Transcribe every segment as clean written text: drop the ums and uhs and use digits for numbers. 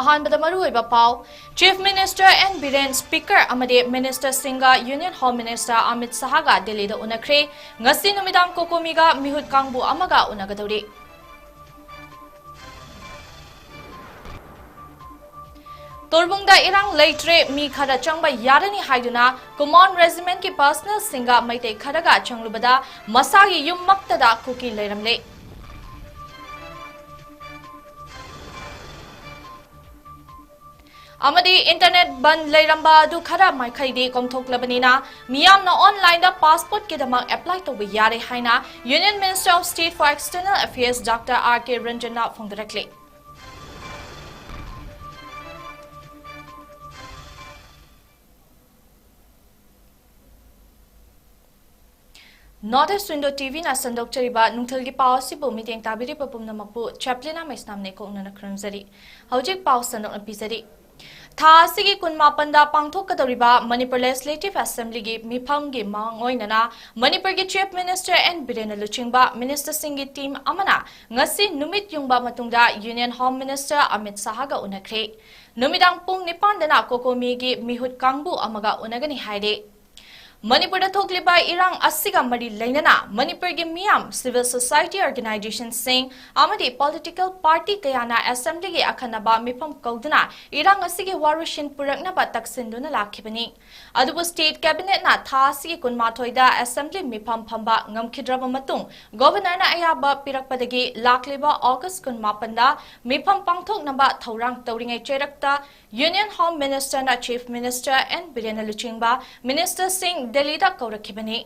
अहानबदा मरुओइबा पाव chief minister 𝗠𝗜𝗡𝗦 speaker अमदे minister सिंगा union home minister 𝗦𝗘𝗖𝗨 Delhi दा उनखरे ngasi numidang kokomiga mihut kangbu amaga unagadori तोरबुंगदा इरांग लेट्रे मी खरा चंगबा यारनी हाइदुना कुमॉन regiment की पर्सनल सिंगा मैते खरगा चंगलुबदा मसागी युमक्तदा कुकी लेरमले अमदी इंटरनेट बंद लेरंबा दु खरा माइखैदे कोमथोकलबनिना मियामना ऑनलाइन दा पासपोर्ट के दमा अप्लाई तोबे यारे हाइना union minister of state for external affairs doctor 𝗟𝗢𝗡𝗏 फोंगदरखले नॉर्थ विंडो टीवी ना संदोक्चरिबा नुंथल की पाव सिबु मीटिंग ताबिरि पपुमनमकपु चैप्लिना मैस्नाम ने को उनना ख्रमजरी हौजिक पाव संदोक पिजरी था सिगी कुनमापंदा पांगथोकदौरिबा मणिपुर लेजिस्लेटिव असेंबली की मिफम की मांग ओइनना मणिपुर की चीफ मिनिस्टर 𝗠𝗜𝗡𝗦 लुचिंगबा मिनिस्टर सिंह की टीम अमना ngasi numit yungba matungda union home minister 𝗦𝗘𝗖𝗨 गा उनखरे नुमिदांग पुंग निपानदना कोकोमी की मिहुत कांगबु अमगा उनगनी हाइदे मणिपुर थोकलिबा इरांग असिगा मरी लेनना मणिपुर की मियाम सिविल सोसाइटी ऑर्गेनाइजेशन सिंह अमदी पॉलिटिकल पार्टी कयाना असेंबली की अखनबा मिफम कौदना इरांग असिगे वारुशिन पुरकनबा तक्सिंदुना लाखिबनी अदुबु स्टेट कैबिनेट ना थासी कुनमाथोइदा असेंबली मिफम फंबा ngमखिद्रबा मतुंग गवर्नर अयाबा पिरकपदगी लाखलिबा अगस्त कुनमापंदा मिफम पांगथोकनबा थौरांग तौरिंगै चेरक्ता यूनियन होम मिनिस्टर ना चीफ मिनिस्टर 𝗠𝗜𝗡𝗦 लुचिंगबा मिनिस्टर सिंह दिल्ली दा कौरखिबनी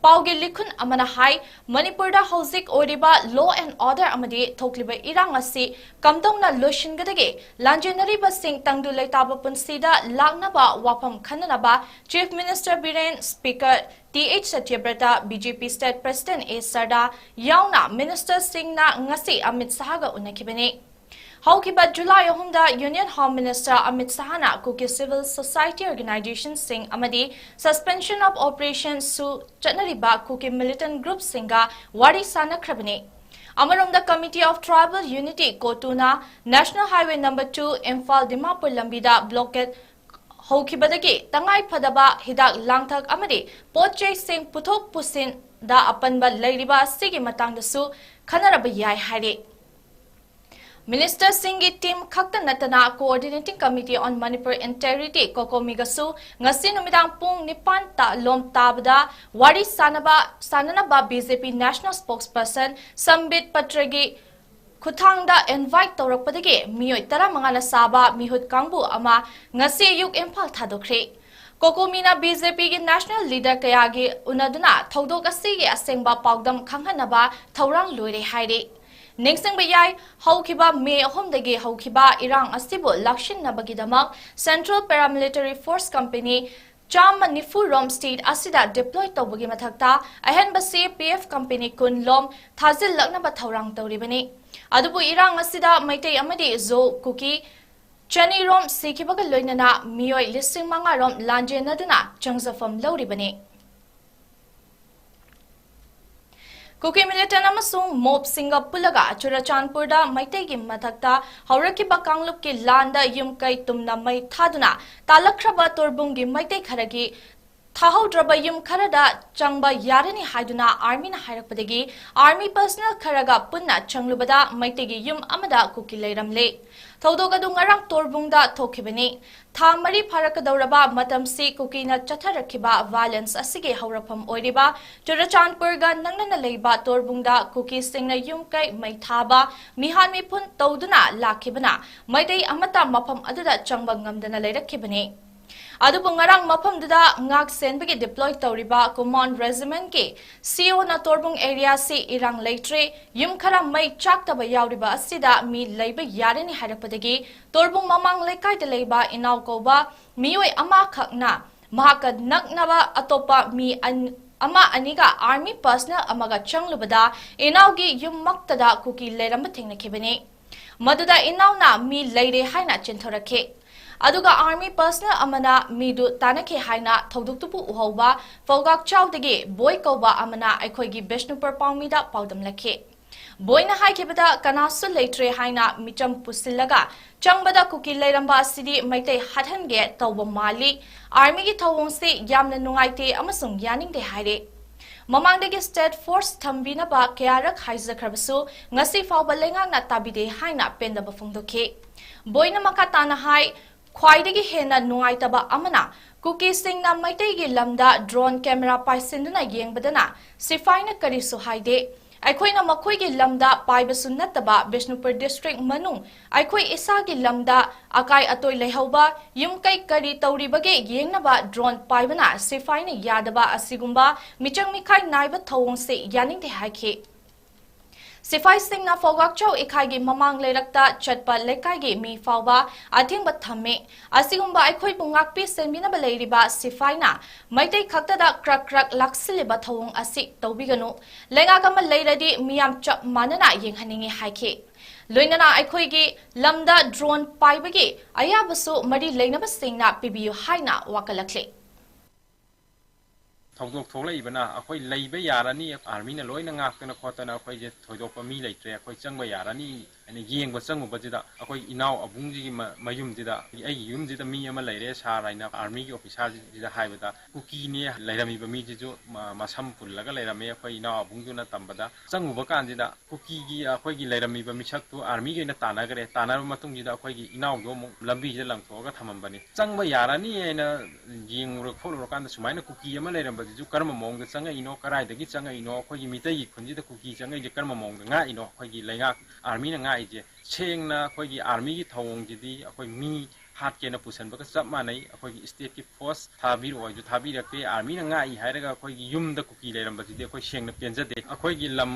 पाउगे लिखुन अमना हाई मणिपुर दा हौजिक ओरिबा लॉ एंड ऑर्डर अमदि थोकलिबा इरांग असि कमदौना लोशिनगदगे लांजेनरिबा सिंह तंगदु लेताबा पुनसिदा लांगनबा वाफम खननबा chief minister Biren speaker 𝗍𝗢𝗍𝗔 BJP state president 𝗟𝗢𝗣𝗏 याउना minister Singh ना ngasi 𝗦𝗘𝗧𝗏 गा उनखिबनी हौकिबा जुलाई 3 यूनियन होम मिनिस्टर 𝗦𝗘𝗧𝗏 ना Kuki civil society organisation Singh अमदी सस्पेंशन ऑफ ऑपरेशन सु चटनरिबा कुकी मिलिटेंट ग्रुप सिंगा वारी सानखरबनी अमरोमदा कमिटी ऑफ ट्राइबल यूनिटी कोटुना national highway number 2 Imphal Dimapur लंबीदा ब्लॉकेट हौकिबदगी तंगाई फदबा हिदाक लांगथक अमदी पोचै सिंह पुथोक पुसिन दा अपनबा लैरिबा सिगी मतंगदसु खनरबा याय हाइरे मिनिस्टर सिंह की टीम खक्त नतना coordinating committee on Manipur integrity कोकोमीगसु ngasi numidang pung 9 ta lom tabda wari sanaba BJP national spokesperson Sambit पत्रगी खुथांगदा इनवाइट तौरकपदगे मियोय 15 na saba mihut kangbu ama ngasi yuk Imphal थादोखरे कोकोमीना बीजेपी की नेशनल लीडर कयागी उनदुना थौदोक असिगे असेंगबा पाउदम खंगहनबा थौरांग लोइरे हाइरे निंगसिंग बयाय हौखिबा मे अहोमदगी हौखिबा इरांग असिबु लक्षिनबगीदमक सेंट्रल पैरामिलिटरी फोर्स कंपनी चाम निफुर रोम स्टेट असिदा डिप्लॉय तौबगी मथक्ता अहनबा CPF कंपनी कुन लोम थाजिल लग्नबा थौरांग तौरिबनी अदुबु इरांग असिदा मैतै अमदि जो कुकी चनी रोम सिखिबगा लोइनना मियोय 5,000 रोम लांजेनदुना चंगजफम लौरिबनी कुकी मिलिटेंट अमसुंग मोब सिंगा पुलगा चुराचांदपुरदा मैतैगी मथक्ता हौरकिबा कांगलुप की लांदा युमकै तुमना मै थादुना तालखरबा तोरबुंगी मैतै खरगी थाहौद्रबा युम खरदा चंगबा यारनी हाइदुना आर्मीना हाइरकपदगी आर्मी पर्सनल खरगा पुन्ना चंगलुबदा मैतैगी युम अमदा कुकी लेरमले थौदोगदु ngarang तोरबुंगदा थोखिबनी था मरी फारकदौरबा मतमसी कुकीना चथरखिबा वायलेंस असिगे हौरफम ओइरिबा चुराचांदपुरगा नंगना लेबा तोरबुंगदा कुकी सिंगना युमकै मैथाबा मिहान मिफुन तौदुना लाखिबना मैदै अमता मफम अदुदा चंगबा ngamdana लेरखिबनी अदुबु ngarang मफमदुदा ngak senbagi deploy तौरिबा कुमॉन रेजिमेंट के CO ना तोरबुंग एरिया से इरांग लेट्रे युम खरा मै चाक्तबा यावरिबा असिदा मी लैबा यारेनी हाइरकपदगी तोरबुंग ममांग लेकाइदा लैबा इनाव कौबा मियोय अमा खकना महाका नकनबा अतोपा मी अमा अनिगा आर्मी पर्सनल अमगा चंगलुबदा इनावगी युम मक्तदा कुकी लेरम थेंगनखिबनी मदुदा इनावना मी लैरे हाइना चिंथोरखे अदुगा आर्मी पर्सनल अमना मीदु तानखे हाइना थौदुक्तुपु उहौबा फौगाक चाउदगे बोय कौबा अमना अखोइगी बिष्णुपुर पाउमीदा पाउदम लखे Boina haikibada kanasu leitre haina micham pusilaga changbada kuki leiramba asidi maitei hathange tawba mali army gi thawongsi yamna nungaite amasung yaningde haire Mamangdagi state force thambina ba kyarak haizakrabasu ngasi fawba lengangna tabide haina pendaba phongdokhe Boina makatana hai khwaidagi hena nungaitaba amana Kuki singna maitei lamda drone camera paisinduna yengbadana sifaina karisu haide Aikhoina makhoigi lamda paibasu nattaba Bishnupur district manung aikhoi isagi lamda akai atoi leihauba yumkai kari tauribage yengnaba drone paibana sifaina yadaba asigumba michang mikhai naiba thawongse yaningde haikhe Sifai Singh na Fogak Chow Ikai Mamang Lerakta Chatpa Lekai Mi Fauba Ating Batame Asigumba Aikoi Bungak Pi Senbina Baleriba Sifai na Maite Kaktada Krak Krak Laksiliba Tawong Asik Tobigano Lengakama Leradi Miam Chap Manana Ying Haningi Haike Luinana Aikoigi Lamda Drone Paibagi Ayabasu Mari Lenaba Singh na Pibiu Haina Wakalakle Thawdok tholeibana akhoi leiba yarani army na loina ngakna khotana akhoi je thoidokpa mi leitre akhoi changba yarani ani yengba changba jida akhoi inaw abungji gi mayum jida ai yum jida mi ama leire saraina army gi officer jida haibada kuki ne leirami ba mi jijo masam pullaga leirame akhoi inaw abungju na tambada changba kan jida kuki gi akhoi gi leirami ba mi saktu army gi na tana gare tana matung jida akhoi gi inaw go lambi jida langthoga thamambani changba yarani ena yengro kholo kan sumaina kuki ama leiram Ju karma mong the changa ino karai dagi changa ino khoi gi mitai khunji da kuki changa je karma mong nga ino khoi gi lenga army na nga ije cheng na khoi gi army gi thawong ji di khoi mi hat ke na pusan ba ka chap manai khoi gi state ki force thabir oi ju thabir ke army na nga I hairaga khoi gi yum da kuki leiram ba ji de khoi sheng na penja de khoi gi lam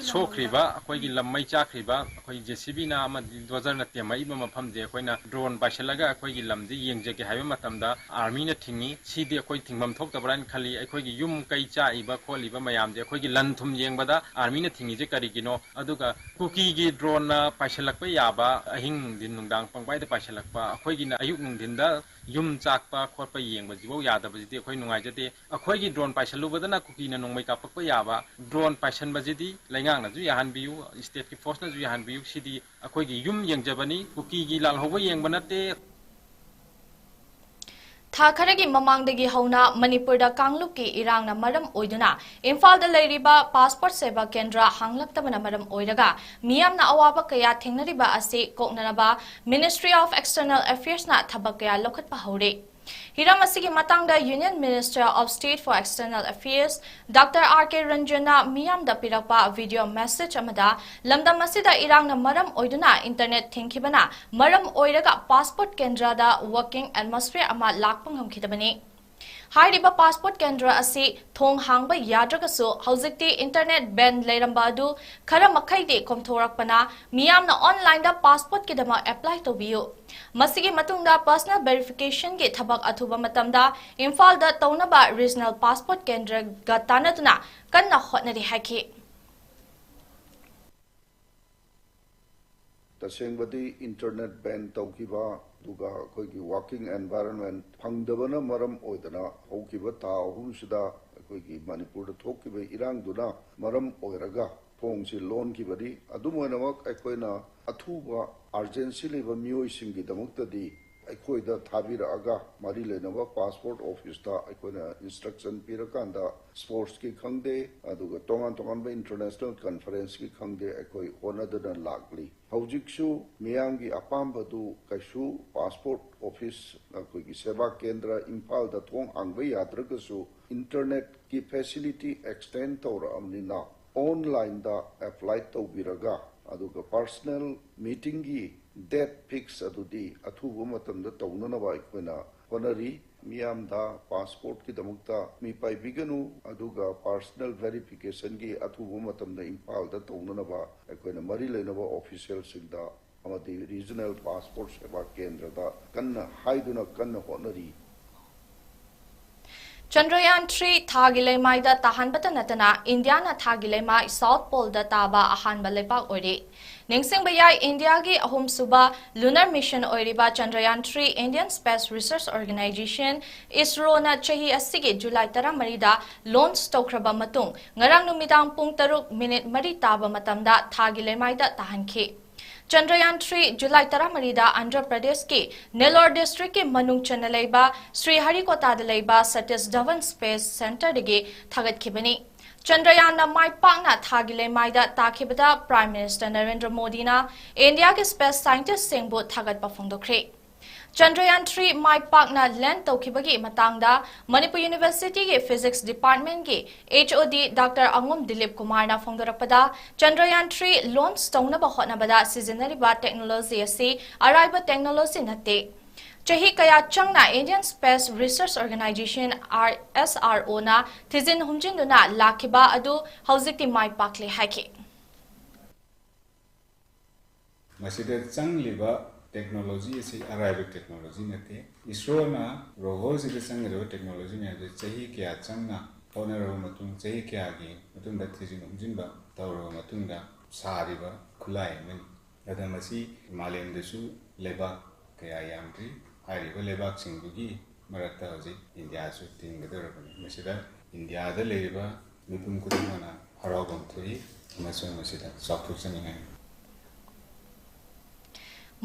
sokhriba khoi gi lam mai chakhriba khoi JCB na ama dozar na temai ba mafam je khoi na drone baishalaga khoi gi lam di yengje ke haiba matamda army na thingi si de khoi thingmam thok tabran khali khoi gi yum kai cha iba kholiba mayam de khoi gi lan thum yengbada army na thingi je kari gino aduga kuki gi drone na paisalakpa yaba ahing din nungdang pangbai de paisalakpa khoi gi na ayuk nungdin da yum chakpa khotpa yengba jibo yada ba jidi khoi nungai jate khoi gi drone paisalubada na kuki na nungmai kapakpa yaba drone paisan ba jidi laingang na ju yahan biu state ki force na ju yahan biu sidi khoi gi yum yengjabani kuki gi lal hoba yengba nate Thakaragi mamangdagi hauna Manipurda Kanglupki irangna maram oiduna Imphal leiriba passport seva kendra hanglaktabana maram oiraga miyamna awaba kaya thengnariba ase koknanaba Ministry of External Affairs na thabak kaya lokhatpa hore Hiram asigi matangda Union Minister of State for External Affairs Dr. 𝗟𝗔𝗧𝗘𝗥 miyamda pirakpa video message amada lamda masida irangna maram oiduna internet thingkhibana maram oiraga passport kendra da working atmosphere ama lakpang hamkhidabani Hairiba passport kendra asi thong hangba yadragasu haujikti internet ban leiramba adu khara makhaide komthorakpana miyamna online da passport kidama apply tobiyu Masigi matungda personal verification ge thabak athuba matamda Imphal da taunaba regional passport kendra ga tanaduna kanna hotnari haiki Tashengbadi internet ban taukiba duga koigi working environment phangdabana maram oidana hokiba ta ahumsida koigi Manipur da thokiba irangduna maram oiraga phongsi loan kibadi adumoinamak akoina athuba urgency leba mioi singi damuktadi akoida thabiraga mari lenaba passport office da akoina instruction pirakanda sports ki khangde aduga tongan ba international conference ki khangde akoi honadana lagli haujiksu miyamgi apambadu kaishu passport office akoigi seva kendra Imphal da thong hangba yadragasu internet ki facility extend tawra amnina online da apply tawbiraga aduga personal meeting gi date fix adudi athubu matamda tawnanaba aikoina honari miyamda passport ki damukta mi pai biganu aduga personal verification gi athubu matamda Imphal da tawnanaba aikoina mari leinaba official singda amadi regional passport seva kendra da kanna haiduna kanna honari ꯆꯟꯗ꯭ꯔꯌꯥꯟ-3 ꯊꯥꯒꯤ ꯂꯩꯃꯥꯏꯗ ꯇꯥꯍꯟꯕꯇ ꯅꯠꯇꯅ ꯏꯟꯗꯤꯌꯥꯅ ꯊꯥꯒꯤ Leimai south ꯄꯣꯜꯗ ꯇꯥꯕ ꯑꯍꯥꯟꯕ ꯂꯩꯕꯥꯛ ꯑꯣꯏꯔꯤ꯫ ꯅꯤꯡꯁꯤꯡꯕ ꯌꯥꯏ ꯏꯟꯗꯤꯌꯥꯒꯤ ꯑꯍꯨꯝꯁꯨꯕ ꯂꯨꯅꯔ ꯃꯤꯁꯟ ꯑꯣꯏꯔꯤꯕ ꯆꯟꯗ꯭ꯔꯌꯥꯟ-3 ꯏꯟꯗꯤꯌꯟ ꯁ꯭ꯄꯦꯁ ꯔꯤꯁꯔꯆ ꯑꯣꯔꯒꯅꯥꯏꯖꯦꯁꯟ (ISRO)ꯅ ꯆꯍꯤ ꯑꯁꯤꯒꯤ ꯖꯨꯂꯥꯏ 13ꯗ ꯂꯣꯟꯆ ꯇꯧꯈ꯭ꯔꯕ ꯃꯇꯨꯡ ꯉꯔꯥꯡ ꯅꯨꯃꯤꯗꯥꯡ ꯄꯨꯡ 3:04 ꯇꯥꯕ ꯃꯇꯝꯗ ꯊꯥꯒꯤ ꯂꯩꯃꯥꯏꯗ ꯇꯥꯍꯟꯈꯤ꯫ ꯆꯟꯗ꯭ꯔꯌꯥꯟ-3 ꯖꯨꯂꯥꯏ 13ꯗ ꯑꯟꯙ꯭ꯔ ꯄ꯭ꯔꯗꯦꯁꯀꯤ ꯅꯦꯜꯂꯣꯔ ꯗꯤꯁꯇ꯭ꯔꯤꯛꯀꯤ ꯃꯅꯨꯡ ꯆꯟꯅ ꯂꯩꯕ ꯁ꯭ꯔꯤꯍꯔꯤꯀꯣꯇꯥꯗ ꯂꯩꯕ ꯁꯇꯤꯁ ꯙꯋꯟ ꯁ꯭ꯄꯦꯁ ꯁꯦꯟꯇꯔꯗꯒꯤ ꯊꯥꯒꯠꯈꯤꯕꯅꯤ꯫ ꯆꯟꯗ꯭ꯔꯌꯥꯟꯅ ꯃꯥꯏ ꯄꯥꯛꯅ ꯊꯥꯒꯤ ꯂꯩꯃꯥꯏꯗ ꯇꯥꯈꯤꯕꯗ ꯄ꯭ꯔꯥꯏꯝ ꯃꯤꯅꯤꯁꯇꯔ ꯅꯔꯦꯟꯗ꯭ꯔ ꯃꯣꯗꯤꯅ ꯏꯟꯗꯤꯌꯥꯒꯤ ꯁ꯭ꯄꯦꯁ ꯁꯥꯏꯟꯇꯤꯁꯠꯁꯤꯡꯕꯨ ꯊꯥꯒꯠꯄ ꯐꯣꯡꯗꯣꯛꯈ꯭ꯔꯦ꯫ ꯆꯟꯗ꯭ꯔꯌꯥꯟ-3 ꯃꯥꯏ ꯄꯥꯛꯅ ꯂꯦꯟꯗ ꯇꯧꯈꯤꯕꯒꯤ ꯃꯇꯥꯡꯗ ꯃꯅꯤꯄꯨꯔ ꯌꯨꯅꯤꯚꯔꯁꯤꯇꯤꯒꯤ ꯐꯤꯖꯤꯛꯁ ꯗꯤꯄꯥꯔꯠꯃꯦꯟꯠꯀꯤ HOD ꯗꯥꯛꯇꯔ 𝗦𝗛𝗡𝗦𝗡𝗥 ꯀꯨꯃꯥꯔꯅ ꯐꯣꯡꯗꯣꯔꯛꯄꯗ ꯆꯟꯗ꯭ꯔꯌꯥꯟ-3 ꯂꯣꯟꯆ ꯇꯧꯅꯕ ꯁꯤꯖꯤꯟꯅꯔꯤꯕ ꯇꯦꯛꯅꯣꯂꯣꯖꯤ ꯑꯁꯤ ꯑꯔꯥꯏꯕ ꯇꯦꯛꯅꯣꯂꯣꯖꯤ ꯅꯠꯇꯦ꯫ ꯆꯍꯤ ꯀꯌꯥ ꯆꯪꯅ ꯏꯟꯗꯤꯌꯟ ꯁ꯭ꯄꯦꯁ ꯔꯤꯁꯔꯆ ꯑꯣꯔꯒꯅꯥꯏꯖꯦꯁꯟ (ISRO)ꯅ ꯊꯤꯖꯤꯟ ꯍꯨꯝꯖꯤꯟꯗꯨꯅ ꯂꯥꯛꯈꯤꯕ ꯑꯗꯨ ꯍꯧꯖꯤꯛꯇꯤ ꯃꯥꯏ ꯄꯥꯛꯂꯦ ꯍꯥꯏꯈꯤ꯫ ꯃꯁꯤꯗ ꯆꯪꯂꯤꯕ ꯇꯦꯛꯅꯣꯂꯣꯖꯤ ꯑꯁꯤ ꯑꯔꯥꯏꯕ ꯇꯦꯛꯅꯣꯂꯣꯖꯤ ꯅꯠꯇꯦ꯫ ISRO-ꯅ ꯔꯣꯚꯔꯁꯤꯗ ꯆꯪꯒꯗꯕ ꯇꯦꯛꯅꯣꯂꯣꯖꯤ ꯃꯌꯥꯝꯁꯦ ꯆꯍꯤ ꯀꯌꯥ ꯆꯪꯅ ꯍꯣꯠꯅꯔꯕ ꯃꯇꯨꯡ ꯆꯍꯤ ꯀꯌꯥꯒꯤ ꯃꯇꯨꯡꯗ ꯊꯤꯖꯤꯟ ꯍꯨꯝꯖꯤꯟꯕ ꯇꯧꯔꯕ ꯃꯇꯨꯡꯗ ꯁꯥꯔꯤꯕ ꯈꯨꯠꯂꯥꯏ ꯑꯃꯅꯤ꯫ ꯑꯗ ꯃꯁꯤ ꯃꯥꯂꯦꯝꯗꯁꯨ ꯂꯩꯕꯥꯛ ꯀꯌꯥ ꯌꯥꯝꯗ꯭ꯔꯤ꯫ ꯍꯥꯏꯔꯤꯕ ꯂꯩꯕꯥꯛꯁꯤꯡꯗꯨꯒꯤ ꯃꯔꯛꯇ ꯍꯧꯖꯤꯛ ꯏꯟꯗꯤꯌꯥꯁꯨ ꯇꯤꯟꯒꯗꯧꯔꯕꯅꯤ꯫ ꯃꯁꯤꯗ ꯏꯟꯗꯤꯌꯥꯗ ꯂꯩꯔꯤꯕ ꯃꯤꯄꯨꯝ ꯈꯨꯗꯤꯡꯃꯛꯅ ꯍꯔꯥꯎꯐꯝ ꯊꯣꯛꯏ ꯑꯃꯁꯨꯡ ꯃꯁꯤꯗ ꯆꯥꯎꯊꯣꯛꯆꯅꯤꯡꯉꯥꯏ꯫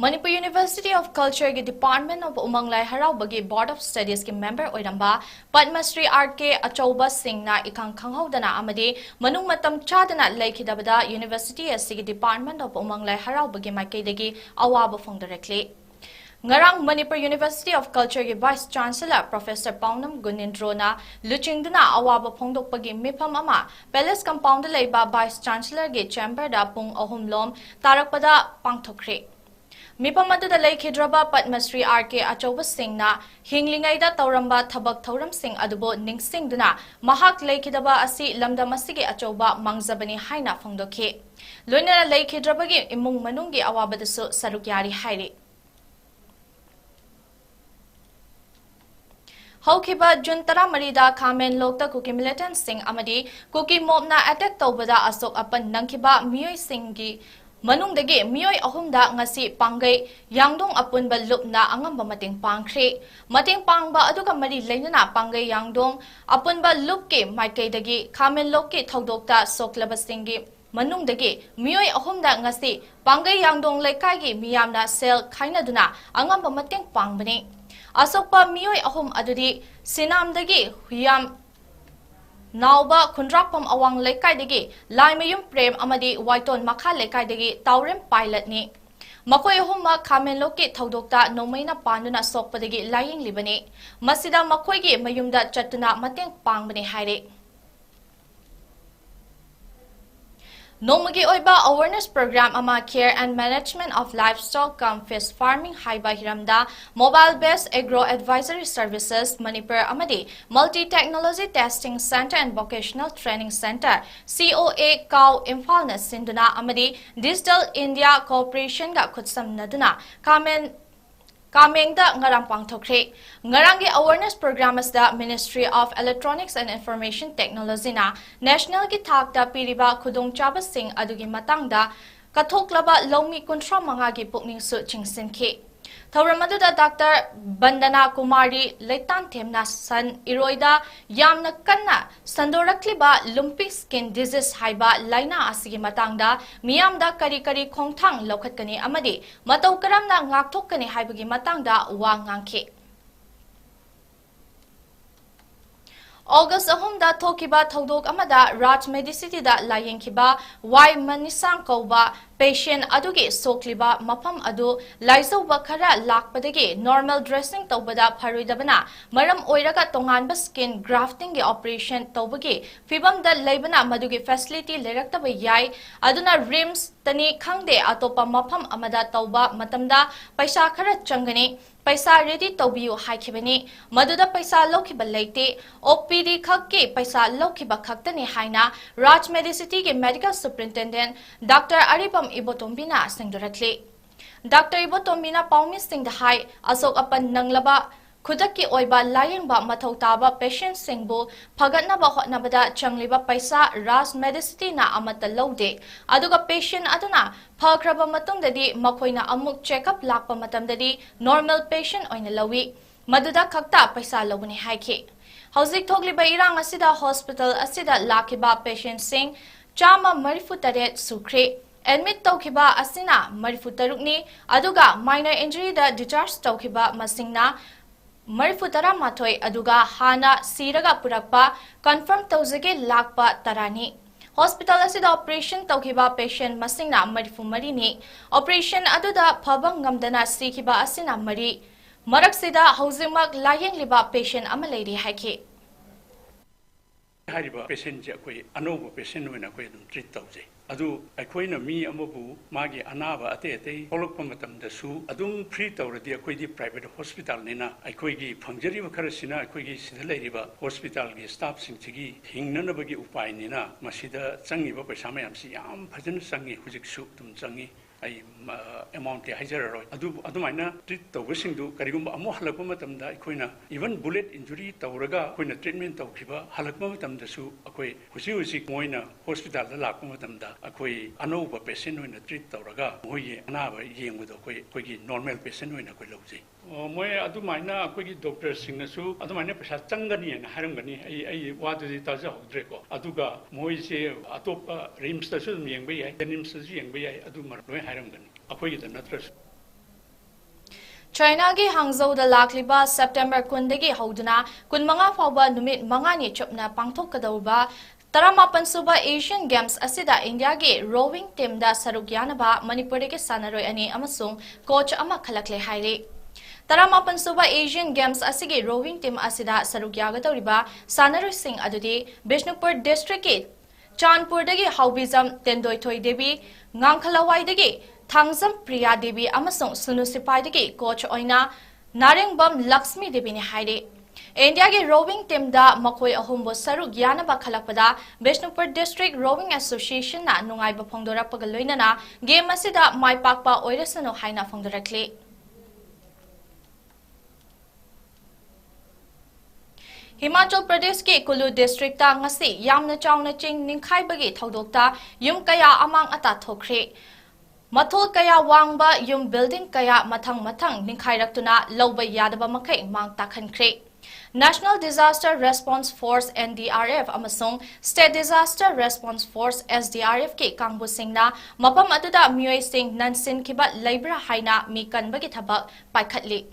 Manipur University of Culture ki Department of Umang Lai Haraubagi Board of Studies ki member oiramba Padma Shri 𝗟𝗘𝗧𝗘𝗥 na ikhang khanghaudana amadi manung matam chadana laikhidabada University asigi Department of Umang Lai Haraubagi maikaidagi awaba phongdarekli. Ngarang Manipur University of Culture ki Vice Chancellor Professor Paunam Gunindrona luchingduna awaba phongdokpagi mifam ama Palace Compound laiba Vice Chancellor ki chamber da pung 3 tarakpada pangthokre. ꯃꯤꯐꯝ ꯑꯗꯨꯗ ꯂꯩꯈꯤꯗ꯭ꯔꯕ ꯄꯗꯃ ꯁ꯭ꯔꯤ 𝗟𝗘𝗧𝗘𝗥ꯅ ꯍꯤꯡꯂꯤꯉꯩꯗ ꯇꯧꯔꯝꯕ ꯊꯕꯛ ꯊꯧꯔꯝꯁꯤꯡ ꯑꯗꯨꯕꯨ ꯅꯤꯡꯁꯤꯡꯗꯨꯅ ꯃꯍꯥꯛ ꯂꯩꯈꯤꯗꯕ ꯑꯁꯤ ꯂꯝꯗꯝ ꯑꯁꯤꯒꯤ ꯑꯆꯧꯕ ꯃꯥꯡꯖꯕꯅꯤ ꯍꯥꯏꯅ ꯐꯣꯡꯗꯣꯛꯈꯤ꯫ ꯂꯣꯏꯅꯅ ꯂꯩꯈꯤꯗ꯭ꯔꯕꯒꯤ ꯏꯃꯨꯡ ꯃꯅꯨꯡꯒꯤ ꯑꯋꯥꯕꯗꯁꯨ ꯁꯔꯨꯛ ꯌꯥꯔꯤ ꯍꯥꯏꯔꯤ꯫ ꯍꯧꯈꯤꯕ ꯖꯨꯟ 13ꯗ ꯈꯥꯃꯦꯟꯂꯣꯛꯇ ꯀꯨꯀꯤ ꯃꯤꯂꯤꯇꯦꯟꯠꯁꯤꯡ ꯑꯃꯗꯤ ꯀꯨꯀꯤ ꯃꯣꯕꯅ ꯑꯦꯇꯦꯛ ꯇꯧꯕꯗ ꯑꯁꯣꯛ ꯑꯄꯟ ꯅꯪꯈꯤꯕ ꯃꯤꯑꯣꯏꯁꯤꯡꯒꯤ ꯃꯅꯨꯡꯗꯒꯤ ꯃꯤꯑꯣꯏ 3ꯗ ꯉꯁꯤ ꯄꯥꯡꯒꯩ ꯌꯥꯡꯗꯣꯡ ꯑꯄꯨꯟꯕ ꯂꯨꯞꯅ ꯑꯉꯝꯕ ꯃꯇꯦꯡ ꯄꯥꯡꯈ꯭ꯔꯦ꯫ ꯃꯇꯦꯡ ꯄꯥꯡꯕ ꯑꯗꯨꯒ ꯃꯔꯤ ꯂꯩꯅꯅ ꯄꯥꯡꯒꯩ ꯌꯥꯡꯗꯣꯡ ꯑꯄꯨꯟꯕ ꯂꯨꯞꯀꯤ ꯃꯥꯏꯀꯩꯗꯒꯤ ꯈꯥꯃꯦꯟꯂꯣꯛꯀꯤ ꯊꯧꯗꯣꯛꯇ ꯁꯣꯛꯂꯕꯁꯤꯡꯒꯤ ꯃꯅꯨꯡꯗꯒꯤ ꯃꯤꯑꯣꯏ 3ꯗ ꯉꯁꯤ ꯄꯥꯡꯒꯩ ꯌꯥꯡꯗꯣꯡ ꯂꯩꯀꯥꯏꯒꯤ ꯃꯤꯌꯥꯝꯅ ꯁꯦꯜ ꯈꯥꯏꯅꯗꯨꯅ ꯑꯉꯝꯕ ꯃꯇꯦꯡ ꯄꯥꯡꯕꯅꯤ꯫ ꯑꯁꯣꯛꯄ ꯃꯤꯑꯣꯏ 3 ꯑꯗꯨꯗꯤ ꯁꯤꯅꯥꯝꯗꯒꯤ ꯍꯨꯌꯥꯝ ꯅꯥꯎꯕ ꯈꯨꯟꯗ꯭ꯔꯥꯛꯐꯝ ꯑꯋꯥꯡ ꯂꯩꯀꯥꯏꯗꯒꯤ ꯂꯥꯏꯃꯌꯨꯝ ꯄ꯭ꯔꯦꯝ ꯑꯃꯗꯤ ꯋꯥꯏꯇꯣꯟ ꯃꯈꯥ ꯂꯩꯀꯥꯏꯗꯒꯤ ꯇꯥꯎꯔꯦꯝ ꯄꯥꯏꯂꯠꯅꯤ꯫ ꯃꯈꯣꯏ 3ꯃꯛ ꯈꯥꯃꯦꯟꯂꯣꯛꯀꯤ ꯊꯧꯗꯣꯛꯇ ꯅꯣꯡꯃꯩꯅ ꯄꯥꯟꯗꯨꯅ ꯁꯣꯛꯄꯗꯒꯤ ꯂꯥꯌꯦꯡꯂꯤꯕꯅꯤ꯫ ꯃꯁꯤꯗ ꯃꯈꯣꯏꯒꯤ ꯃꯌꯨꯝꯗ ꯆꯠꯇꯨꯅ ꯃꯇꯦꯡ ꯄꯥꯡꯕꯅꯤ ꯍꯥꯏꯔꯤ꯫ ꯅꯣꯡꯃꯒꯤ ꯑꯣꯏꯕ ꯑꯋꯦꯌꯔꯅꯦꯁ ꯄ꯭ꯔꯣꯒ꯭ꯔꯥꯝ ꯑꯃ care and management of livestock cum fish farming ꯍꯥꯏꯕ ꯍꯤꯔꯝꯗ mobile based agro advisory services Manipur ꯑꯃꯗꯤ multi technology testing centre and vocational training centre (COA) ꯀꯥꯎ ꯏꯝꯐꯥꯜꯅ ꯁꯤꯟꯗꯨꯅ ꯑꯃꯗꯤ ꯗꯤꯖꯤꯇꯦꯜ ꯏꯟꯗꯤꯌꯥ ꯀꯣꯑꯣꯄꯔꯦꯁꯟꯒ ꯈꯨꯠꯁꯝꯅꯗꯨꯅ ꯀꯥꯃꯦꯡꯗ ꯉꯔꯥꯡ ꯄꯥꯡꯊꯣꯛꯈ꯭ꯔꯦ꯫ ꯉꯔꯥꯡꯒꯤ ꯑꯋꯦꯌꯔꯅꯦꯁ ꯄ꯭ꯔꯣꯒ꯭ꯔꯥꯝ ꯑꯁꯤꯗ ꯃꯤꯅꯤꯁꯇ꯭ꯔꯤ ꯑꯣꯐ ꯏꯂꯦꯛꯇ꯭ꯔꯣꯅꯤꯛꯁ ꯑꯦꯟड ꯏꯟꯐꯣꯔꯃꯦꯁꯟ ꯇꯦꯛꯅꯣꯂꯣꯖꯤꯅ ꯅꯦꯁꯅꯦꯜꯒꯤ ꯊꯥꯛꯇ ꯄꯤꯔꯤꯕ ꯈꯨꯗꯣꯡꯆꯥꯕꯁꯤꯡ ꯑꯗꯨꯒꯤ ꯃꯇꯥꯡꯗ ꯀꯠꯊꯣꯛꯂꯕ ꯂꯧꯃꯤ 35ꯒꯤ ꯄꯨꯛꯅꯤꯡꯁꯨ ꯆꯤꯡꯁꯤꯟꯈꯤ꯫ ꯊꯧꯔꯝ ꯑꯗꯨꯗ ꯗꯥꯛꯇꯔ ꯕꯟꯗꯅꯥ ꯀꯨꯃꯥꯔꯤ ꯂꯩꯇꯥꯟꯊꯦꯝꯅ ꯁꯟ ꯏꯔꯣꯏꯗ ꯌꯥꯝꯅ ꯀꯟꯅ ꯁꯟꯗꯣꯔꯛꯂꯤꯕ ꯂꯨꯝꯄꯤ ꯁ꯭ꯀꯤꯟ ꯗꯤꯖꯤꯖ ꯍꯥꯏꯕ ꯂꯥꯏꯅꯥ ꯑꯁꯤꯒꯤ ꯃꯇꯥꯡꯗ ꯃꯤꯌꯥꯝꯗ ꯀꯔꯤ ꯈꯣꯡꯊꯥꯡ ꯂꯧꯈꯠꯀꯅꯤ ꯑꯃꯗꯤ ꯃꯇꯧ ꯀꯔꯝꯅ ꯉꯥꯛꯊꯣꯛꯀꯅꯤ ꯍꯥꯏꯕꯒꯤ ꯃꯇꯥꯡꯗ ꯋꯥ ꯉꯥꯡꯈꯤ꯫ ꯑꯣꯒꯁꯠ 3ꯗ ꯊꯣꯛꯈꯤꯕ ꯊꯧꯗꯣꯛ ꯑꯃꯗ ꯔꯥꯖ ꯃꯦꯗꯤꯁꯤꯇꯤꯗ ꯂꯥꯌꯦꯡꯈꯤꯕ 𝗦𝗫 ꯀꯧꯕ ꯄꯦꯁꯦꯟꯠ ꯑꯗꯨꯒꯤ ꯁꯣꯛꯂꯤꯕ ꯃꯐꯝ ꯑꯗꯨ ꯂꯥꯏꯖꯧꯕ ꯈꯔ ꯂꯥꯛꯄꯗꯒꯤ ꯅꯣꯔꯃꯦꯜ ꯗ꯭ꯔꯦꯁꯤꯡ ꯇꯧꯕꯗ ꯐꯔꯣꯏꯗꯕꯅ ꯃꯔꯝ ꯑꯣꯏꯔꯒ ꯇꯣꯉꯥꯟꯕ ꯁ꯭ꯀꯤꯟ ꯒ꯭ꯔꯥꯐꯇꯤꯡꯒꯤ ꯑꯣꯄꯔꯦꯁꯟ ꯇꯧꯕꯒꯤ ꯐꯤꯚꯝꯗ ꯂꯩꯕꯅ ꯃꯗꯨꯒꯤ ꯐꯦꯁꯤꯂꯤꯇꯤ ꯂꯩꯔꯛꯇꯕ ꯌꯥꯏ꯫ ꯑꯗꯨꯅ ꯔꯤꯝꯁꯇꯅꯤ ꯈꯪꯗꯦ ꯑꯇꯣꯞꯄ ꯃꯐꯝ ꯑꯃꯗ ꯇꯧꯕ ꯃꯇꯝꯗ ꯄꯩꯁꯥ ꯈꯔ ꯆꯪꯒꯅꯤ꯫ ꯄꯩꯁꯥ ꯔꯦꯗꯤ ꯇꯧꯕꯤꯌꯨ ꯍꯥꯏꯈꯤꯕꯅꯤ꯫ ꯃꯗꯨꯗ ꯄꯩꯁꯥ ꯂꯧꯈꯤꯕ ꯂꯩꯇꯦ꯫ OPD ꯈꯛꯀꯤ ꯄꯩꯁꯥ ꯂꯧꯈꯤꯕ ꯈꯛꯇꯅꯤ ꯍꯥꯏꯅ ꯔꯥꯖ ꯃꯦꯗꯤꯁꯤꯇꯤꯒꯤ ꯃꯦꯗꯤꯀꯦꯜ ꯁꯨꯄꯔꯤꯟꯇꯦꯟꯗꯦꯟꯠ ꯗꯥꯛꯇꯔ ꯑꯔꯤꯕꯝ ꯏꯕꯣꯇꯣꯝꯕꯤꯅ ꯁꯦꯡꯗꯣꯔꯛꯂꯤ꯫ ꯗꯥꯛꯇꯔ ꯏꯕꯣꯇꯣꯝꯕꯤꯅ ꯄꯥꯎꯃꯤꯁꯤꯡꯗ ꯍꯥꯏ ꯑꯁꯣꯛ ꯑꯄꯟ ꯅꯪꯂꯕ खुदकी ओइबा लायेंबा मथौ ताबा पेशेंट सिंगबु फगतनबा होतनबदा चंगलिबा पैसा राज मेडिसिटी ना अमत लौदे अदुगा पेशेंट अदुना फख्रबा मतुंगददी मखोइना अमुक चेकअप लाकपा मतमददी नॉर्मल पेशेंट ओइना लवी मदुदा खक्ता पैसा लौबने हाइखे हौजिक थोगलिबा इरांग असिदा हॉस्पिटल असिदा लाखिबा पेशेंट सिंग चामा मरिफु तरेट सुख्रे एडमिट तौखिबा असिना मरिफु तरुकनी अदुगा माइनर इंजरी दा डिस्चार्ज तौखिबा मसिंगना मरिफु तरा माथोय अदुगा हाना सीरगा पुरकपा कंफर्म तौजगे लाकपा तरानी हॉस्पिटल असिदा ऑपरेशन तौखिबा पेशेंट मसिंगना मरिफु मरीनी ऑपरेशन अदुदा फबंग ngамदना सीखिबा असिना मरी मरकसिदा हौजिमक लायेंगलिबा पेशेंट अमा लेरी हाइखे हारिबा पेशेंट जे कोई अनोब पेशेंट होना कोई ट्रीट तौजे अदु अखोइना मी अमबु मागी अनाबा अते अते होलकपा मतमदसु अदुम फ्री तौरदी अखोइदी प्राइवेट हॉस्पिटल नेना अखोइगी फंगजरी खरसिना अखोइगी सिदा लेरिबा हॉस्पिटल गी स्टाफ सिंगचिगी हिंगननबगी उपाय नेना मसिदा चंगिबा पैसा मयामसि याम फजन संगी हुजिकसु तुम चंगी आई अमाउंट के हाइजररोय अदुमाइना ट्रीट तौबसिंगदु करिगुम्बा अमो हलकपा मतमदा अखोइना इवन बुलेट इंजुरी तौरगा अखोइना ट्रीटमेंट तौखिबा हलकपा मतमदसु अखोइ हुसी हुसी मोइना हॉस्पिटल दा लाकपा मतमदा अखोइ अनौबा पेशेंट होइना ट्रीट तौरगा मोइगे अनाबा येंगबदो अखोइगी नॉर्मल पेशेंट होइना अखोइ लौजे मोय अदुमाइना अखोइगी डॉक्टर सिंगनसु अदुमाइना पैसा चंगनी ना हारंगनी आई वादुदि ताजहौद्रेको अदुगा मोइसे अतोपा रिम्स तसु येंगबे याय जेनिम्स तसु येंगबे याय अदु मरलोय हारंगनी अखोइगी नत्रस China gi Hangzhou da lakliba September 10 hoduna 15 fawba numit 5 ni chopna pangthokadauba 18 suba Asian Games asida India gi rowing team da saruk yanaba Manipur ge sanaroi ani amasung coach ama khalakle haire 18 suba Asian Games asigi rowing team asida saruk yagadoriba sanaroi sing adudi Bishnupur district ki Chandpur dagi Haubizam Tendoi Thoi Devi Ngangkhalawai dagi Thangzam Priya Devi amasung Sunusipai dagi coach oina Narengbam Lakshmi Devi ni haire India ge rowing team da makoi ahumbo saruk yanaba khalakpada Bishnupur district rowing association na nungaiba phongdorakpa loinana game asida maipakpa oirasano haina phongdorakle Himachal Pradesh ke Kulu district ta ngasi yamna chawna ching ningkhai bagi thodokta yum kaya amang ata thokre Mathol kaya wangba yum building kaya mathang ningkhai raktuna lawba yadaba makai mang takhankre National Disaster Response Force NDRF amasung State Disaster Response Force SDRF ke kangbu singna mapam aduda miyoi sing nansin kiba labra haina mi kanbagi thabak paikhatli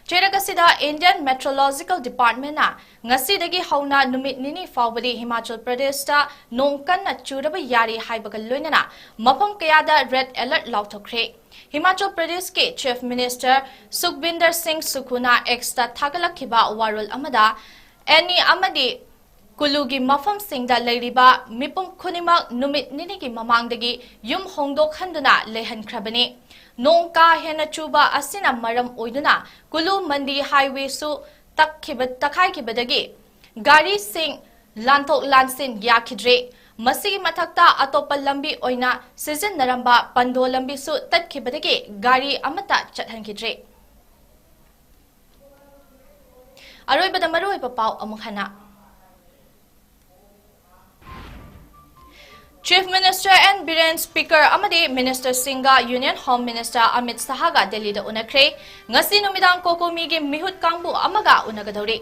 Cherakasida Indian Meteorological Department na ngasidagi hauna numit nini fawbali Himachal Pradesh ta nongkan na churaba yari haibaga loinana mapam kayada red alert lauthokre Himachal Pradesh ke Chief Minister Sukhbinder Singh Sukhuna exta thagalakhiba warul amada any amadi Kulugi mafam singda leiriba mipum khunimak numit nini gi mamangdagi yum hongdok handuna lehan khrabani Nongka hena chuba asina maram oiduna Kulu Mandi highway su takai kibadagi Gari sing lantok lansin yakidre Masigi matakta atopa lambi oina season naramba pando lambi su tat kibadagi Gari amata chathankidre Aroy badamaroy papaw amukhana Chief Minister and Biren Speaker amadi Minister Singha Union Home Minister Amit Sahaga Delhi da unakre ngasi numidang kokomi gi mihut kangbu amaga unagadori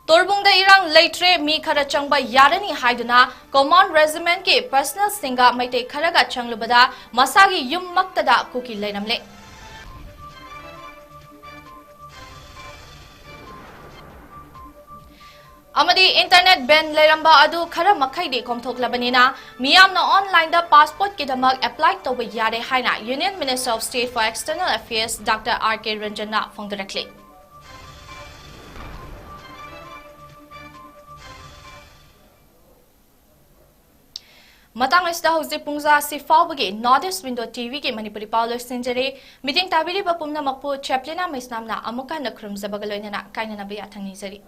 Torbung da irang leitre mi khara changba yarani haiduna Command Regiment ke personal singa maite kharaga changlubada masagi yum maktada kuki leinamle Amadi internet ban leramba adu khara makhai de komthoklabanina miyamna online da passport kidamak apply toba yare haina Union Minister of State for External Affairs Dr. 𝗟𝗔𝗧𝗏 na phongdirakle Matang isda hausi pungza si fawbagi Northeast Window TV ke Manipuri Paulo Sinjare meeting tabiri bapumna makpu CHAPLINA MAISNAM na amuka na krumza bagaloina na kaina na biya thangni jari